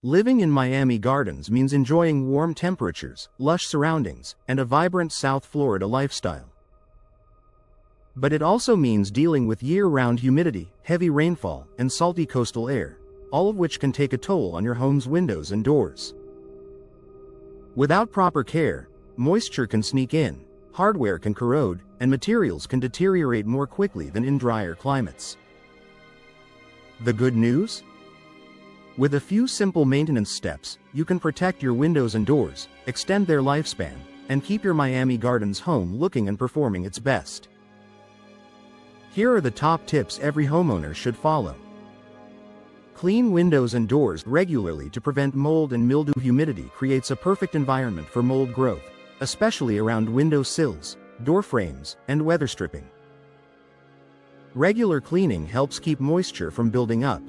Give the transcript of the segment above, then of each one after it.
Living in Miami Gardens means enjoying warm temperatures, lush surroundings, and a vibrant South Florida lifestyle. But it also means dealing with year-round humidity, heavy rainfall, and salty coastal air, all of which can take a toll on your home's windows and doors. Without proper care, moisture can sneak in, hardware can corrode, and materials can deteriorate more quickly than in drier climates. The good news? With a few simple maintenance steps, you can protect your windows and doors, extend their lifespan, and keep your Miami Gardens home looking and performing its best. Here are the top tips every homeowner should follow. Clean windows and doors regularly to prevent mold and mildew. Humidity creates a perfect environment for mold growth, especially around window sills, door frames, and weather stripping. Regular cleaning helps keep moisture from building up.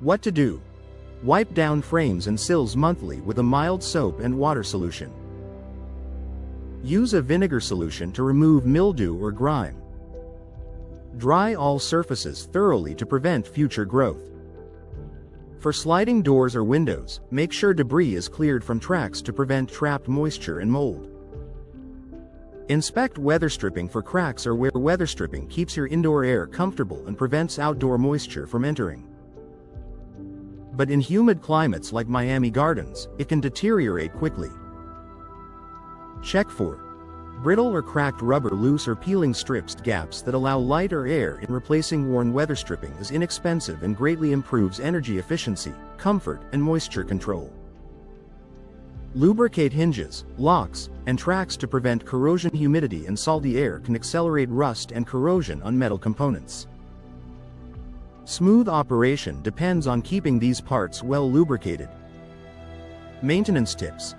What to do? Wipe down frames and sills monthly with a mild soap and water solution. Use a vinegar solution to remove mildew or grime. Dry all surfaces thoroughly to prevent future growth. For sliding doors or windows, make sure debris is cleared from tracks to prevent trapped moisture and mold. Inspect weather stripping for cracks or where weather stripping keeps your indoor air comfortable and prevents outdoor moisture from entering. But in humid climates like Miami Gardens, it can deteriorate quickly. Check for brittle or cracked rubber, loose or peeling strips. Gaps that allow light or air in. Replacing worn weather stripping is inexpensive and greatly improves energy efficiency, comfort, and moisture control. Lubricate hinges, locks, and tracks to prevent corrosion. Humidity and salty air can accelerate rust and corrosion on metal components. Smooth operation depends on keeping these parts well lubricated. Maintenance tips.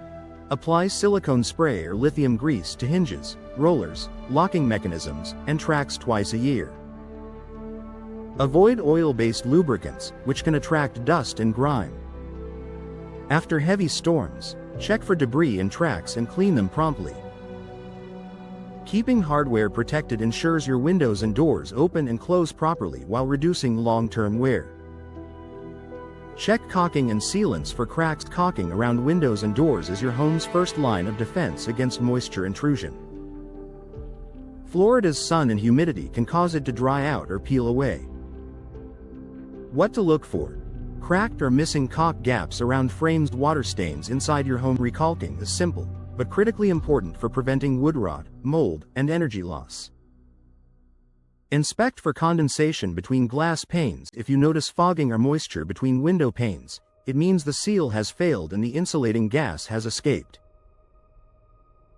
Apply silicone spray or lithium grease to hinges, rollers, locking mechanisms, and tracks twice a year. Avoid oil-based lubricants, which can attract dust and grime. After heavy storms, check for debris in tracks and clean them promptly. Keeping hardware protected ensures your windows and doors open and close properly while reducing long-term wear. Check caulking and sealants for cracks. Caulking around windows and doors is your home's first line of defense against moisture intrusion. Florida's sun and humidity can cause it to dry out or peel away. What to look for? Cracked or missing caulk gaps around frames. Water stains inside your home. Recalking is simple, but critically important for preventing wood rot, mold, and energy loss. Inspect for condensation between glass panes. If you notice fogging or moisture between window panes, it means the seal has failed and the insulating gas has escaped.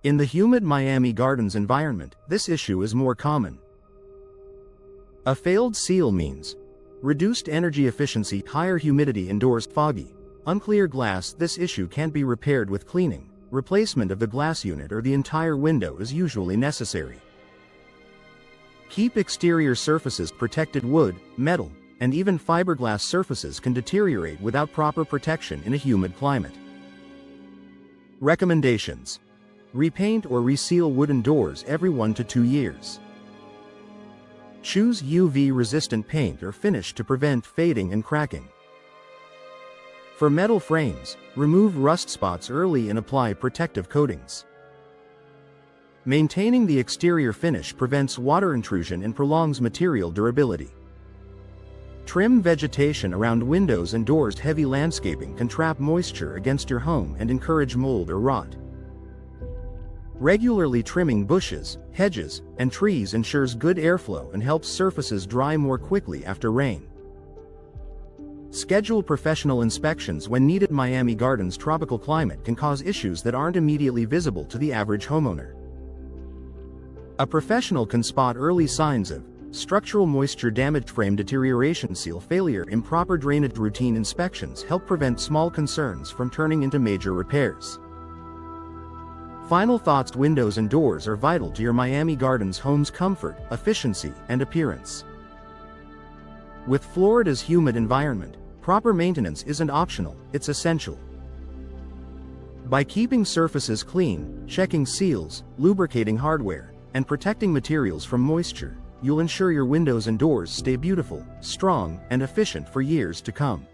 In the humid Miami Gardens environment, this issue is more common. A failed seal means reduced energy efficiency, higher humidity indoors, foggy, unclear glass. This issue can't be repaired with cleaning. Replacement of the glass unit or the entire window is usually necessary. Keep exterior surfaces protected. Wood, metal, and even fiberglass surfaces can deteriorate without proper protection in a humid climate. Recommendations: repaint or reseal wooden doors every 1 to 2 years. Choose UV-resistant paint or finish to prevent fading and cracking. For metal frames, remove rust spots early and apply protective coatings. Maintaining the exterior finish prevents water intrusion and prolongs material durability. Trim vegetation around windows and doors. Heavy landscaping can trap moisture against your home and encourage mold or rot. Regularly trimming bushes, hedges, and trees ensures good airflow and helps surfaces dry more quickly after rain. Schedule professional inspections when needed. Miami Gardens' tropical climate can cause issues that aren't immediately visible to the average homeowner. A professional can spot early signs of structural moisture damage, frame deterioration, seal failure. Improper drainage. Routine inspections help prevent small concerns from turning into major repairs. Final thoughts: windows and doors are vital to your Miami Gardens home's comfort, efficiency, and appearance. With Florida's humid environment, proper maintenance isn't optional, it's essential. By keeping surfaces clean, checking seals, lubricating hardware, and protecting materials from moisture, you'll ensure your windows and doors stay beautiful, strong, and efficient for years to come.